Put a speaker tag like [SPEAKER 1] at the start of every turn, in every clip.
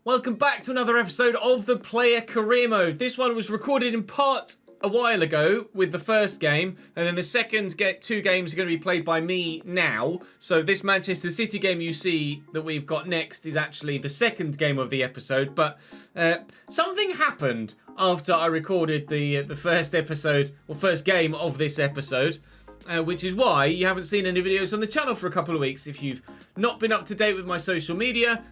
[SPEAKER 1] Welcome back to another episode of the Player Career Mode. This one was recorded in part a while ago with the first game, and then the second two games are going to be played by me now. So this Manchester City game you see that we've got next is actually the second game of the episode, but something happened after I recorded the first episode, or first game of this episode. Which is why you haven't seen any videos on the channel for a couple of weeks. If you've not been up to date with my social media,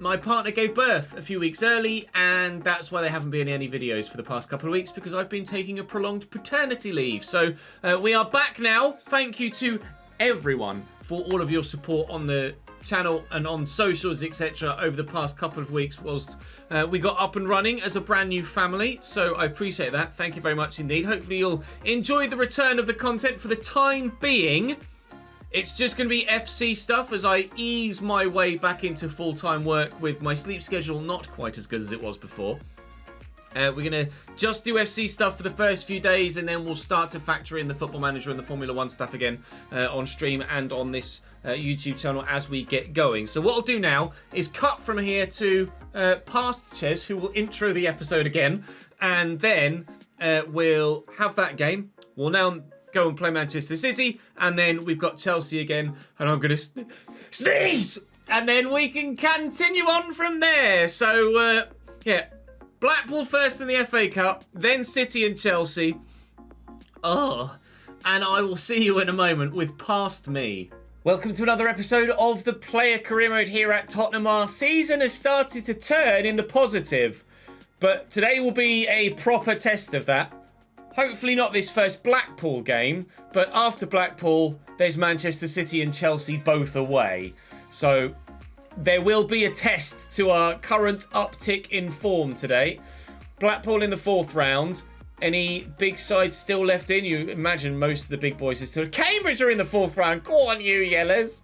[SPEAKER 1] my partner gave birth a few weeks early, and that's why there haven't been any videos for the past couple of weeks, because I've been taking a prolonged paternity leave. So we are back now. Thank you to everyone for all of your support on the channel and on socials, etc. over the past couple of weeks whilst we got up and running as a brand new family. So I appreciate that. Thank you very much indeed. Hopefully you'll enjoy the return of the content. For the time being, it's just going to be FC stuff as I ease my way back into full-time work with my sleep schedule not quite as good as it was before. We're going to just do FC stuff for the first few days, and then we'll start to factor in the Football Manager and the Formula 1 stuff again on stream and on this YouTube channel as we get going. So what I'll do now is cut from here to past Ches, who will intro the episode again, and then we'll have that game. We'll now go and play Manchester City, and then we've got Chelsea again, and I'm going to sneeze! And then we can continue on from there. So, yeah. Blackpool first in the FA Cup, then City and Chelsea. Oh, and I will see you in a moment with Past Me. Welcome to another episode of the Player Career Mode here at Tottenham. Our season has started to turn in the positive, but today will be a proper test of that. Hopefully not this first Blackpool game, but after Blackpool, there's Manchester City and Chelsea both away. So there will be a test to our current uptick in form today. Blackpool in the fourth round. Any big sides still left in? You imagine most of the big boys are still... Cambridge are in the fourth round. Go on, you yellers.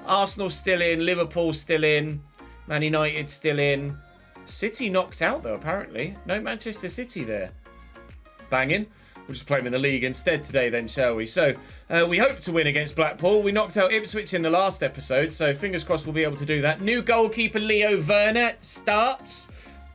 [SPEAKER 1] Arsenal still in. Liverpool still in. Man United still in. City knocked out, though, apparently. No Manchester City there. Banging. We'll just play them in the league instead today then, shall we? So, we hope to win against Blackpool. We knocked out Ipswich in the last episode, so fingers crossed we'll be able to do that. New goalkeeper Leo Werner starts,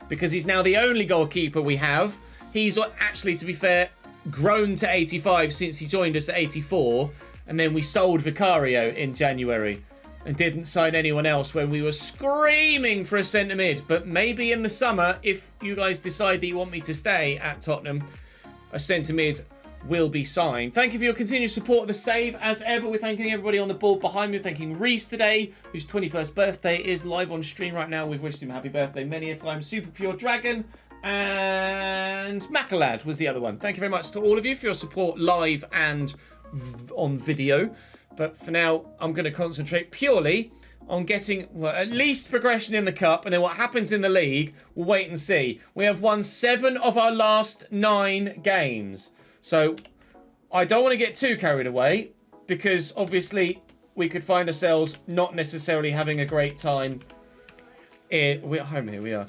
[SPEAKER 1] because he's now the only goalkeeper we have. He's actually, to be fair, grown to 85 since he joined us at 84, and then we sold Vicario in January and didn't sign anyone else when we were screaming for a centre mid. But maybe in the summer, if you guys decide that you want me to stay at Tottenham, a centre mid will be signed. Thank you for your continued support of the save. As ever, we're thanking everybody on the board behind me. We're thanking Reese today, whose 21st birthday is live on stream right now. We've wished him happy birthday many a time. Super Pure Dragon and Macalad was the other one. Thank you very much to all of you for your support live and on video. But for now, I'm going to concentrate purely on getting, well, at least progression in the Cup, and then what happens in the league, we'll wait and see. We have won 7 of our last 9 games. So I don't want to get too carried away, because obviously we could find ourselves not necessarily having a great time. We're at home here, we are.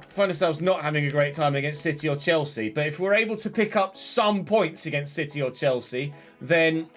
[SPEAKER 1] Find ourselves not having a great time against City or Chelsea. But if we're able to pick up some points against City or Chelsea, then...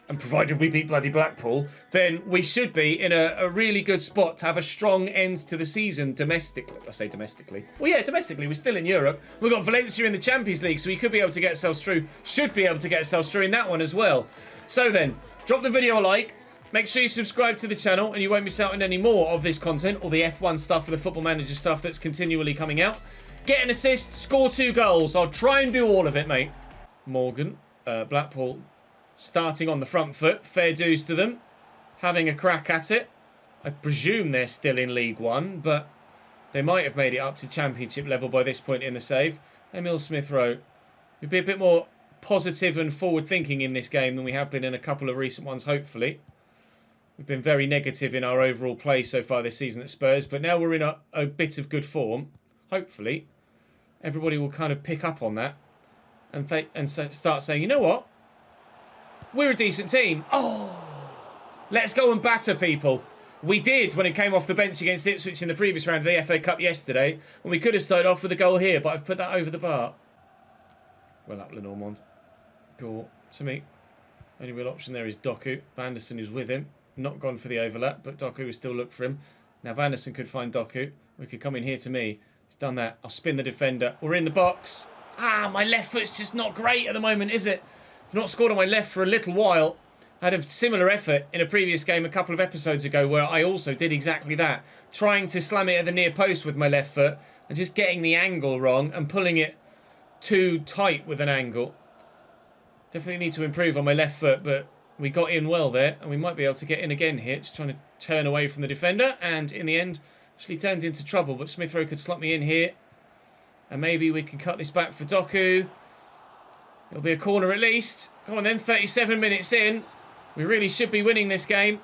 [SPEAKER 1] and provided we beat bloody Blackpool, then we should be in a really good spot to have a strong end to the season domestically. I say domestically. Well, yeah, domestically. We're still in Europe. We've got Valencia in the Champions League, so we could be able to get ourselves through. Should be able to get ourselves through in that one as well. So then, drop the video a like. Make sure you subscribe to the channel, and you won't miss out on any more of this content, or the F1 stuff, or the Football Manager stuff that's continually coming out. Get an assist, score 2 goals. I'll try and do all of it, mate. Morgan, Blackpool... starting on the front foot, fair dues to them. Having a crack at it. I presume they're still in League One, but they might have made it up to Championship level by this point in the save. Emil Smith-Rowe. We'll be a bit more positive and forward-thinking in this game than we have been in a couple of recent ones, hopefully. We've been very negative in our overall play so far this season at Spurs, but now we're in a bit of good form. Hopefully, everybody will kind of pick up on that and start saying, you know what? We're a decent team. Oh, let's go and batter people. We did when it came off the bench against Ipswich in the previous round of the FA Cup yesterday. And we could have started off with a goal here, but I've put that over the bar. Well up, Lenormand. Go to me. Only real option there is Doku. Vanderson is with him. Not gone for the overlap, but Doku will still look for him. Now Vanderson could find Doku. We could come in here to me. He's done that. I'll spin the defender. We're in the box. My left foot's just not great at the moment, is it? I've not scored on my left for a little while. I had a similar effort in a previous game a couple of episodes ago where I also did exactly that. Trying to slam it at the near post with my left foot and just getting the angle wrong and pulling it too tight with an angle. Definitely need to improve on my left foot, but we got in well there and we might be able to get in again here. Just trying to turn away from the defender and in the end actually turned into trouble, but Smith Rowe could slot me in here. And maybe we can cut this back for Doku. It'll be a corner at least. Come on then, 37 minutes in. We really should be winning this game.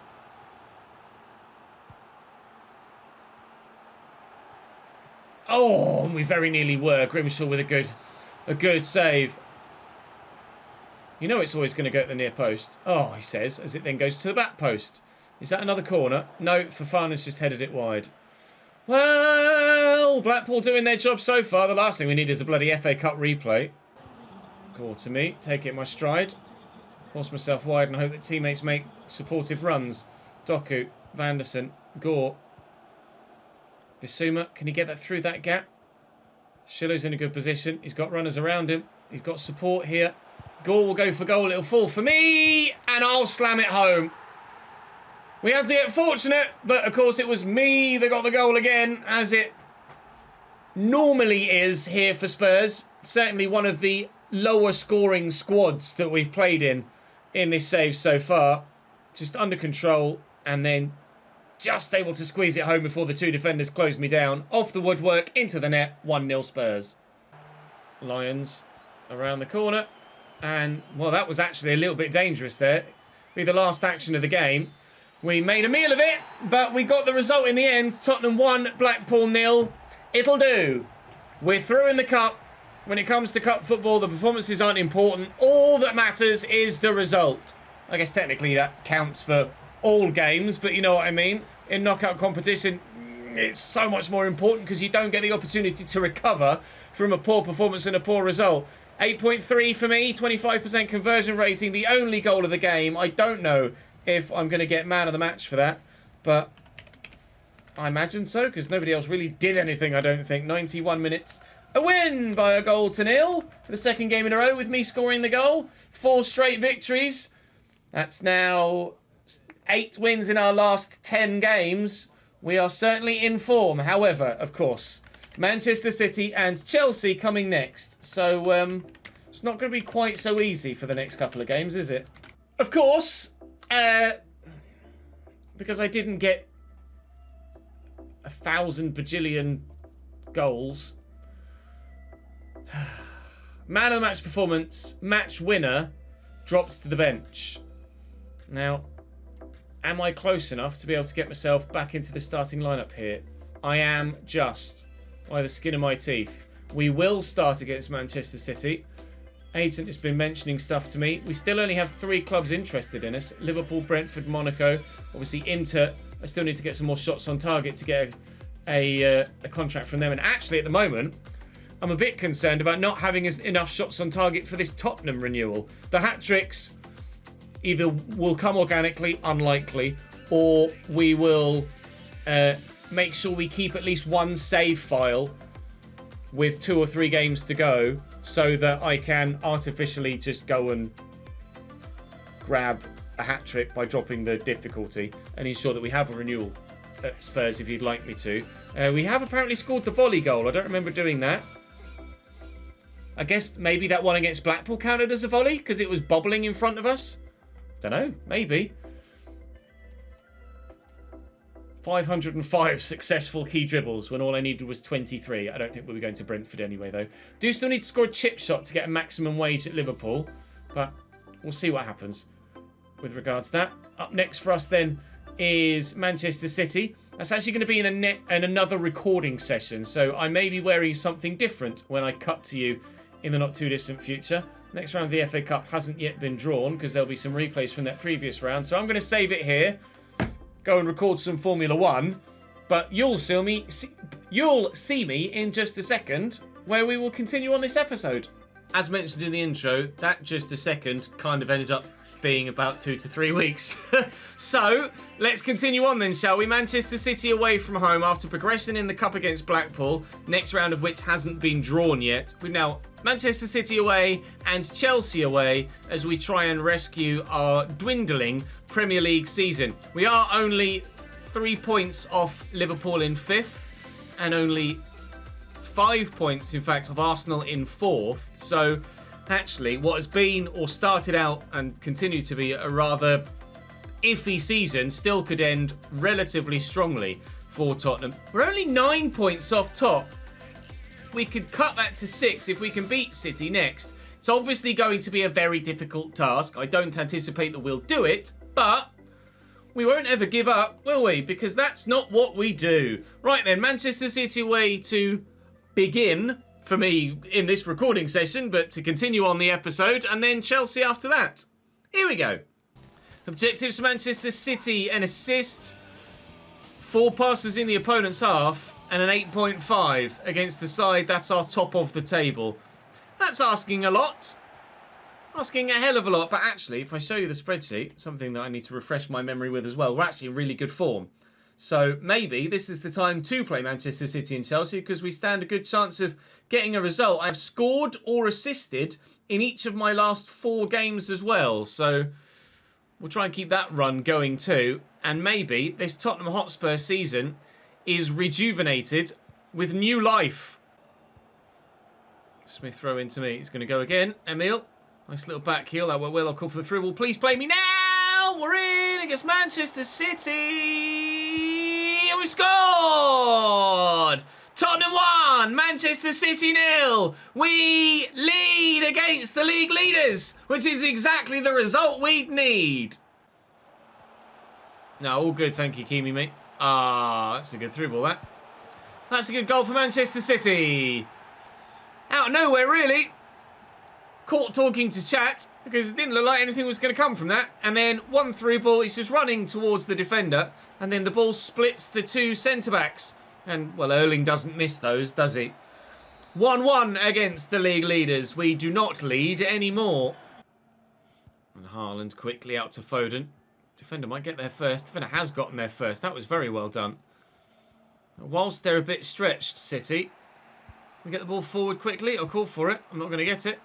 [SPEAKER 1] Oh, we very nearly were. Grimshaw with a good save. You know it's always going to go at the near post. Oh, he says, as it then goes to the back post. Is that another corner? No, Fofana's just headed it wide. Well, Blackpool doing their job so far. The last thing we need is a bloody FA Cup replay. Gore to me. Take it in my stride. Force myself wide and hope that teammates make supportive runs. Doku, Vanderson, Gore. Bissouma, can he get that through that gap? Shillow's in a good position. He's got runners around him. He's got support here. Gore will go for goal. It'll fall for me. And I'll slam it home. We had to get fortunate, but of course it was me that got the goal again, as it normally is here for Spurs. Certainly one of the lower scoring squads that we've played in this save so far. Just under control and then just able to squeeze it home before the two defenders closed me down. Off the woodwork, into the net, 1-0 Spurs. Lions around the corner. And, well, that was actually a little bit dangerous there. Be the last action of the game. We made a meal of it, but we got the result in the end. Tottenham 1, Blackpool 0. It'll do. We're through in the cup. When it comes to cup football, the performances aren't important. All that matters is the result. I guess technically that counts for all games, but you know what I mean. In knockout competition, it's so much more important because you don't get the opportunity to recover from a poor performance and a poor result. 8.3 for me, 25% conversion rating, the only goal of the game. I don't know if I'm going to get man of the match for that, but I imagine so, because nobody else really did anything, I don't think. 91 minutes, a win by a goal to 0 for the second game in a row with me scoring the goal. 4 straight victories. That's now 8 wins in our last 10 games. We are certainly in form. However, of course, Manchester City and Chelsea coming next. So it's not going to be quite so easy for the next couple of games, is it? Of course, because I didn't get 1,000 bajillion goals. Man of the match performance, match winner, drops to the bench. Now, am I close enough to be able to get myself back into the starting lineup here? I am just by the skin of my teeth. We will start against Manchester City. Agent has been mentioning stuff to me. We still only have 3 clubs interested in us. Liverpool, Brentford, Monaco. Obviously, Inter. I still need to get some more shots on target to get a contract from them. And actually, at the moment, I'm a bit concerned about not having enough shots on target for this Tottenham renewal. The hat-tricks either will come organically, unlikely, or we will make sure we keep at least one save file with 2 or 3 games to go, so that I can artificially just go and grab a hat-trick by dropping the difficulty and ensure that we have a renewal at Spurs if you'd like me to. We have apparently scored the volley goal. I don't remember doing that. I guess maybe that one against Blackpool counted as a volley because it was bobbling in front of us. Don't know. Maybe. 505 successful key dribbles when all I needed was 23. I don't think we'll be going to Brentford anyway, though. Do still need to score a chip shot to get a maximum wage at Liverpool, but we'll see what happens with regards to that. Up next for us then is Manchester City. That's actually going to be in another recording session, so I may be wearing something different when I cut to you in the not too distant future. Next round of the FA Cup hasn't yet been drawn because there'll be some replays from that previous round, so I'm going to save it here. Go and record some Formula 1, but you'll see me in just a second where we will continue on this episode. As mentioned in the intro, that just a second kind of ended up being about 2 to 3 weeks. So, let's continue on then, shall we? Manchester City away from home after progressing in the Cup against Blackpool, next round of which hasn't been drawn yet. We've now Manchester City away and Chelsea away as we try and rescue our dwindling Premier League season. We are only 3 points off Liverpool in 5th and only 5 points, in fact, of Arsenal in 4th. So, actually, what has been or started out and continued to be a rather iffy season still could end relatively strongly for Tottenham. We're only 9 points off top. We could cut that to 6 if we can beat City next. It's obviously going to be a very difficult task. I don't anticipate that we'll do it, but we won't ever give up, will we? Because that's not what we do. Right then, Manchester City away to begin for me in this recording session, but to continue on the episode, and then Chelsea after that. Here we go. Objectives for Manchester City: an assist, 4 passes in the opponent's half, and an 8.5 against the side that's our top of the table. That's asking a lot. Asking a hell of a lot, but actually, if I show you the spreadsheet, something that I need to refresh my memory with as well, we're actually in really good form. So maybe this is the time to play Manchester City and Chelsea because we stand a good chance of getting a result. I've scored or assisted in each of my last 4 games as well. So we'll try and keep that run going too. And maybe this Tottenham Hotspur season is rejuvenated with new life. Smith throw into me. He's going to go again. Emil. Nice little back heel. That went well. I'll call for the through ball. Please play me now. We're in against Manchester City. And we scored. Tottenham 1. Manchester City 0. We lead against the league leaders, which is exactly the result we'd need. No, all good. Thank you, Kimi, mate. That's a good through ball, that. That's a good goal for Manchester City. Out of nowhere, really. Caught talking to chat because it didn't look like anything was going to come from that. And then one through ball, he's just running towards the defender. And then the ball splits the 2 centre-backs. And, well, Erling doesn't miss those, does he? 1-1 against the league leaders. We do not lead anymore. And Haaland quickly out to Foden. Defender might get there first. Defender has gotten there first. That was very well done. Whilst they're a bit stretched, City, we get the ball forward quickly. I'll call for it. I'm not going to get it.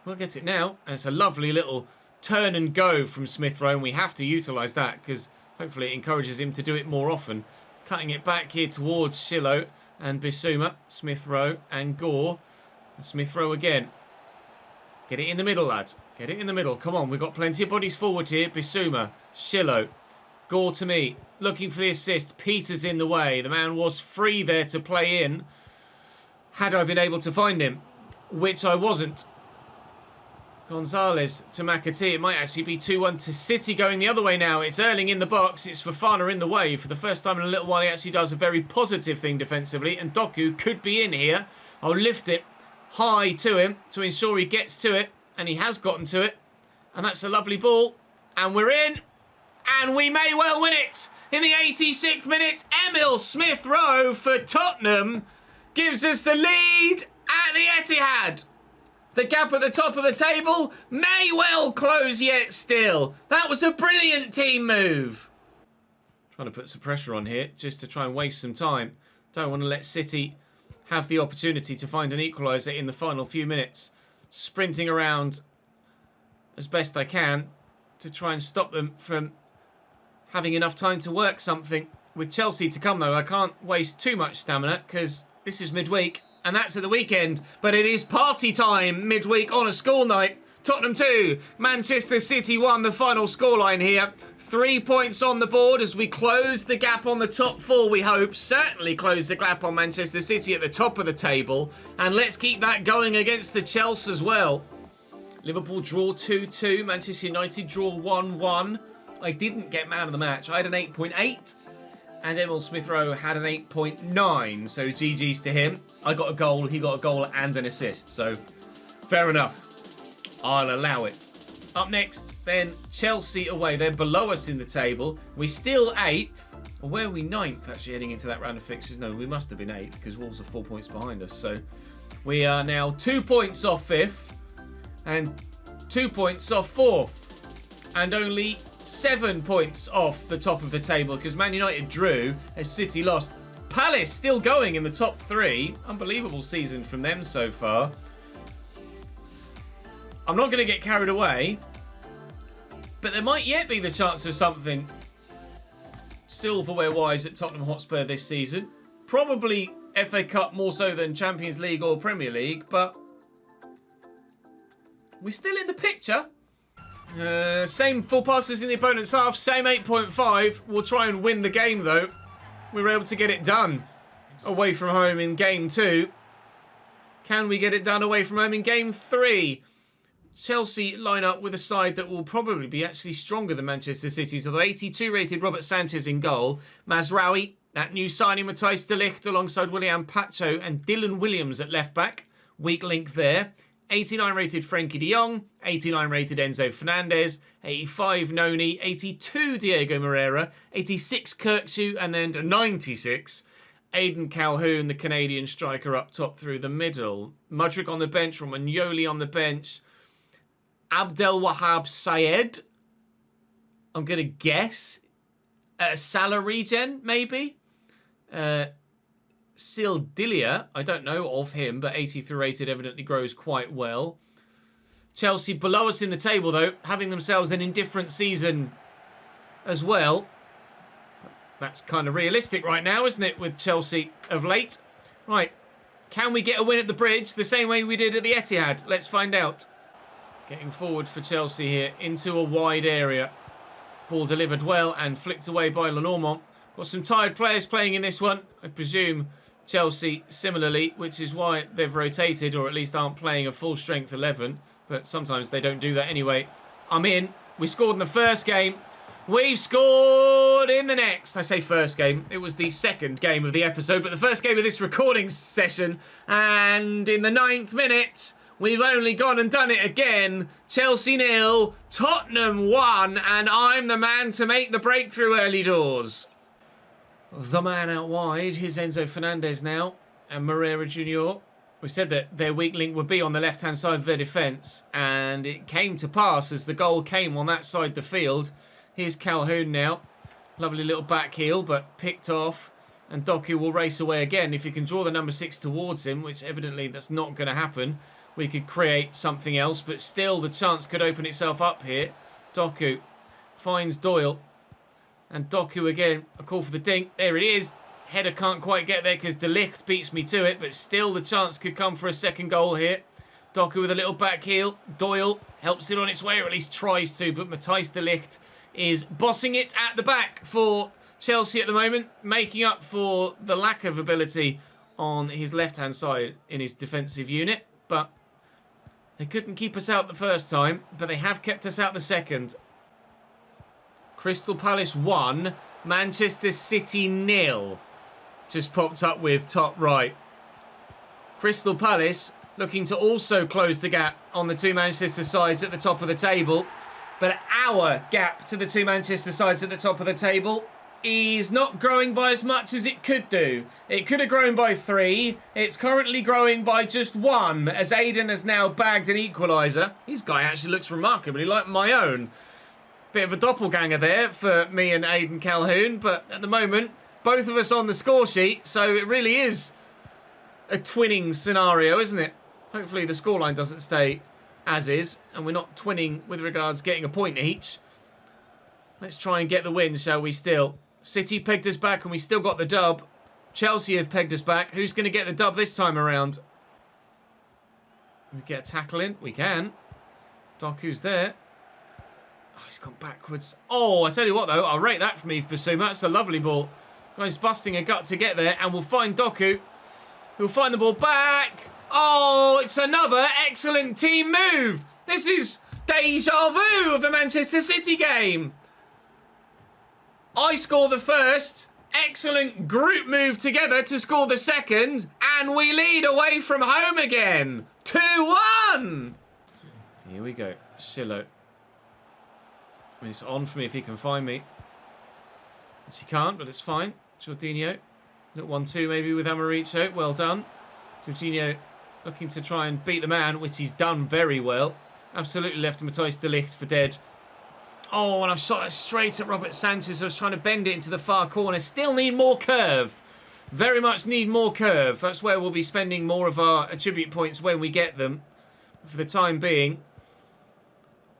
[SPEAKER 1] We'll get it now. And it's a lovely little turn and go from Smith Rowe. And we have to utilise that because hopefully it encourages him to do it more often. Cutting it back here towards Shilo and Bissouma. Smith Rowe and Gore. And Smith Rowe again. Get it in the middle, lad. Get it in the middle. Come on, we've got plenty of bodies forward here. Bissouma, Shilo, Gore to me. Looking for the assist. Peter's in the way. The man was free there to play in. Had I been able to find him. Which I wasn't. Gonzalez to McAtee. It might actually be 2-1 to City going the other way now. It's Erling in the box. It's Fofana in the way. For the first time in a little while, he actually does a very positive thing defensively. And Doku could be in here. I'll lift it high to him to ensure he gets to it. And he has gotten to it. And that's a lovely ball. And we're in. And we may well win it. In the 86th minute, Emil Smith Rowe for Tottenham gives us the lead at the Etihad. The gap at the top of the table may well close yet still. That was a brilliant team move. Trying to put some pressure on here just to try and waste some time. Don't want to let City have the opportunity to find an equaliser in the final few minutes. Sprinting around as best I can to try and stop them from having enough time to work something. With Chelsea to come though, I can't waste too much stamina because this is midweek. And that's at the weekend, but it is party time midweek on a school night. Tottenham 2, Manchester City 1, the final scoreline here. 3 points on the board as we close the gap on the top 4, we hope. Certainly close the gap on Manchester City at the top of the table. And let's keep that going against the Chelsea as well. Liverpool draw 2-2, Manchester United draw 1-1. I didn't get man of the match. I had an 8.8. And Emil Smith Rowe had an 8.9, so GG's to him. I got a goal, he got a goal and an assist, so fair enough. I'll allow it. Up next, then Chelsea away. They're below us in the table. We're still 8th. Or where are we 9th actually heading into that round of fixtures? No, we must have been 8th because Wolves are 4 points behind us. So we are now 2 points off 5th and 2 points off 4th. and only 7 points off the top of the table because Man United drew as City lost. Palace still going in the top 3. Unbelievable season from them so far. I'm not going to get carried away, but there might yet be the chance of something silverware-wise at Tottenham Hotspur this season. Probably FA Cup more so than Champions League or Premier League, but we're still in the picture. Same full passes in the opponent's half, same 8.5. We'll try and win the game though. We were able to get it done away from home in game 2. Can we get it done away from home in game 3? Chelsea line up with a side that will probably be actually stronger than Manchester City's, although 82 rated Robert Sanchez in goal. Mazraoui, that new signing Matthijs de Ligt alongside William Pacho and Dylan Williams at left back. Weak link there. 89 rated Frenkie de Jong, 89 rated Enzo Fernandez, 85 Noni, 82 Diego Moreira, 86 Kirkju, and then 96 Aidan Calhoun, the Canadian striker up top through the middle. Mudryk on the bench, Romagnoli on the bench. Abdel Wahab Syed, I'm going to guess. Salah regen, maybe? Sildilia, I don't know of him, but 83 rated evidently grows quite well. Chelsea below us in the table, though, having themselves an indifferent season as well. That's kind of realistic right now, isn't it, with Chelsea of late? Right, can we get a win at the Bridge the same way we did at the Etihad? Let's find out. Getting forward for Chelsea here into a wide area. Ball delivered well and flicked away by Lenormand. Got some tired players playing in this one. I presume Chelsea similarly, which is why they've rotated, or at least aren't playing a full strength 11. But sometimes they don't do that anyway. I'm in. We scored in the first game. We've scored in the next. I say first game. It was the second game of the episode, but the first game of this recording session. And in the 9th minute, we've only gone and done it again. Chelsea 0, Tottenham 1, and I'm the man to make the breakthrough early doors. The man out wide, here's Enzo Fernandez now, and Moreira Jr. We said that their weak link would be on the left-hand side of their defence, and it came to pass as the goal came on that side of the field. Here's Calhoun now. Lovely little back heel, but picked off. And Doku will race away again. If you can draw the number 6 towards him, which evidently that's not going to happen, we could create something else, but still the chance could open itself up here. Doku finds Doyle. And Doku again, a call for the dink. There it is. Header can't quite get there because De Ligt beats me to it, but still the chance could come for a second goal here. Doku with a little back heel. Doyle helps it on its way, or at least tries to, but Matthijs de Ligt is bossing it at the back for Chelsea at the moment, making up for the lack of ability on his left-hand side in his defensive unit. But they couldn't keep us out the first time, but they have kept us out the second. Crystal Palace 1, Manchester City 0. Just popped up with top right. Crystal Palace looking to also close the gap on the two Manchester sides at the top of the table. But our gap to the two Manchester sides at the top of the table is not growing by as much as it could do. It could have grown by 3. It's currently growing by just 1, as Aiden has now bagged an equaliser. His guy actually looks remarkably like my own. Bit of a doppelganger there for me and Aidan Calhoun, but at the moment, both of us on the score sheet, so it really is a twinning scenario, isn't it? Hopefully the scoreline doesn't stay as is, and we're not twinning with regards getting a point each. Let's try and get the win, shall we still? City pegged us back and we still got the dub. Chelsea have pegged us back. Who's going to get the dub this time around? We get a tackle in. We can. Doku's there. Oh, he's gone backwards. Oh, I tell you what, though. I'll rate that from Yves Bissouma. That's a lovely ball. Guy's busting a gut to get there, and we'll find Doku. Who'll find the ball back. Oh, it's another excellent team move. This is deja vu of the Manchester City game. I score the first. Excellent group move together to score the second. And we lead away from home again. 2-1. Here we go. Shillo. I mean, it's on for me if he can find me. Which he can't, but it's fine. Jorginho. Look 1-2 maybe with Amaricho. Well done. Jorginho looking to try and beat the man, which he's done very well. Absolutely left Matthijs de Ligt for dead Oh, and I've shot it straight at Robert Sanchez. I was trying to bend it into the far corner. Still need more curve. Very much need more curve. That's where we'll be spending more of our attribute points when we get them. For the time being,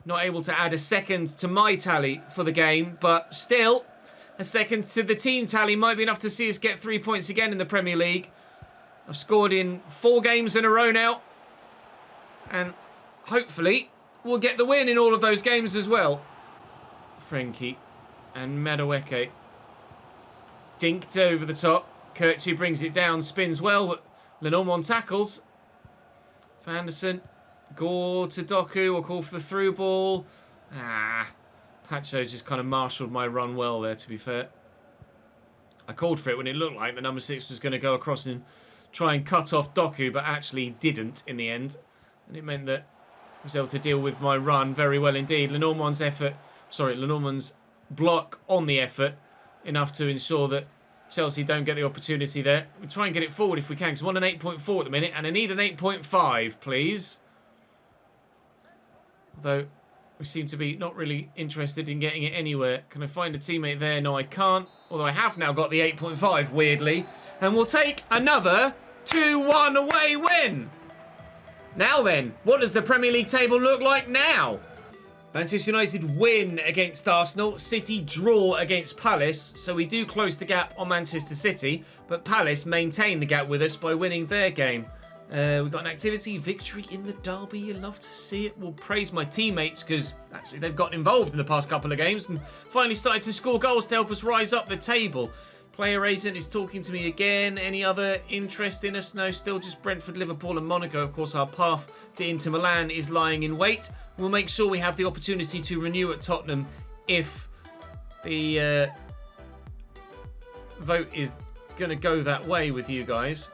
[SPEAKER 1] not able to add a second to my tally for the game, but still, a second to the team tally might be enough to see us get 3 points again in the Premier League. I've scored in 4 games in a row now, and hopefully we'll get the win in all of those games as well. Frenkie and Madueke dinked over the top. Kirchie brings it down, spins well, but Lenormand tackles. Anderson, Gore to Doku, will call for the through ball. Pacho just kind of marshalled my run well there, to be fair. I called for it when it looked like the number 6 was going to go across and try and cut off Doku, but actually didn't in the end. And it meant that I was able to deal with my run very well indeed. Lenormand's block on the effort, enough to ensure that Chelsea don't get the opportunity there. We'll try and get it forward if we can, because I'm on an 8.4 at the minute, and I need an 8.5, please. Although, we seem to be not really interested in getting it anywhere. Can I find a teammate there? No, I can't. Although I have now got the 8.5, weirdly. And we'll take another 2-1 away win. Now then, what does the Premier League table look like now? Manchester United win against Arsenal. City draw against Palace. So we do close the gap on Manchester City. But Palace maintain the gap with us by winning their game. We've got an activity victory in the derby. You love to see it. We'll praise my teammates because actually they've gotten involved in the past couple of games and finally started to score goals to help us rise up the table. Player agent is talking to me again. Any other interest in us? No, still just Brentford, Liverpool and Monaco. Of course, our path to Inter Milan is lying in wait. We'll make sure we have the opportunity to renew at Tottenham if the vote is going to go that way with you guys.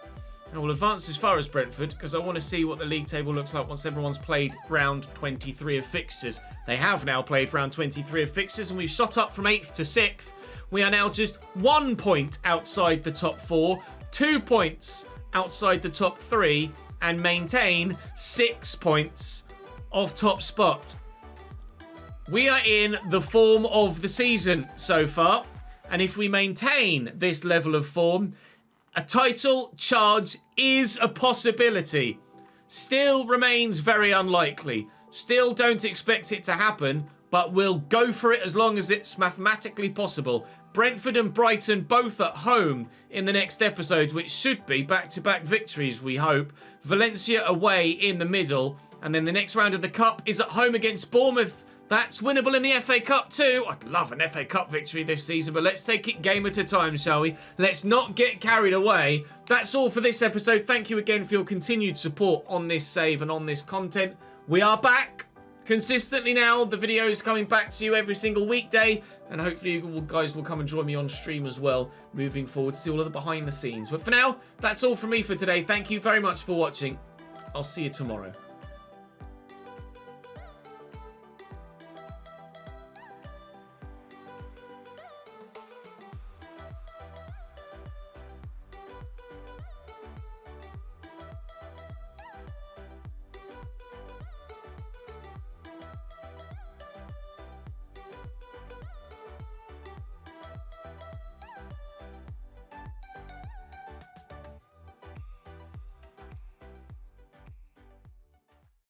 [SPEAKER 1] And we'll advance as far as Brentford because I want to see what the league table looks like once everyone's played round 23 of fixtures. They have now played round 23 of fixtures and we've shot up from 8th to 6th. We are now just 1 point outside the top 4, 2 points outside the top 3, and maintain 6 points of top spot. We are in the form of the season so far, and if we maintain this level of form, a title charge is a possibility. Still remains very unlikely. Still don't expect it to happen, but we'll go for it as long as it's mathematically possible. Brentford and Brighton both at home in the next episode, which should be back-to-back victories, we hope. Valencia away in the middle, and then the next round of the Cup is at home against Bournemouth. That's winnable in the FA Cup too. I'd love an FA Cup victory this season, but let's take it game at a time, shall we? Let's not get carried away. That's all for this episode. Thank you again for your continued support on this save and on this content. We are back consistently now. The video is coming back to you every single weekday, and hopefully you guys will come and join me on stream as well moving forward to see all of the behind the scenes. But for now, that's all from me for today. Thank you very much for watching. I'll see you tomorrow.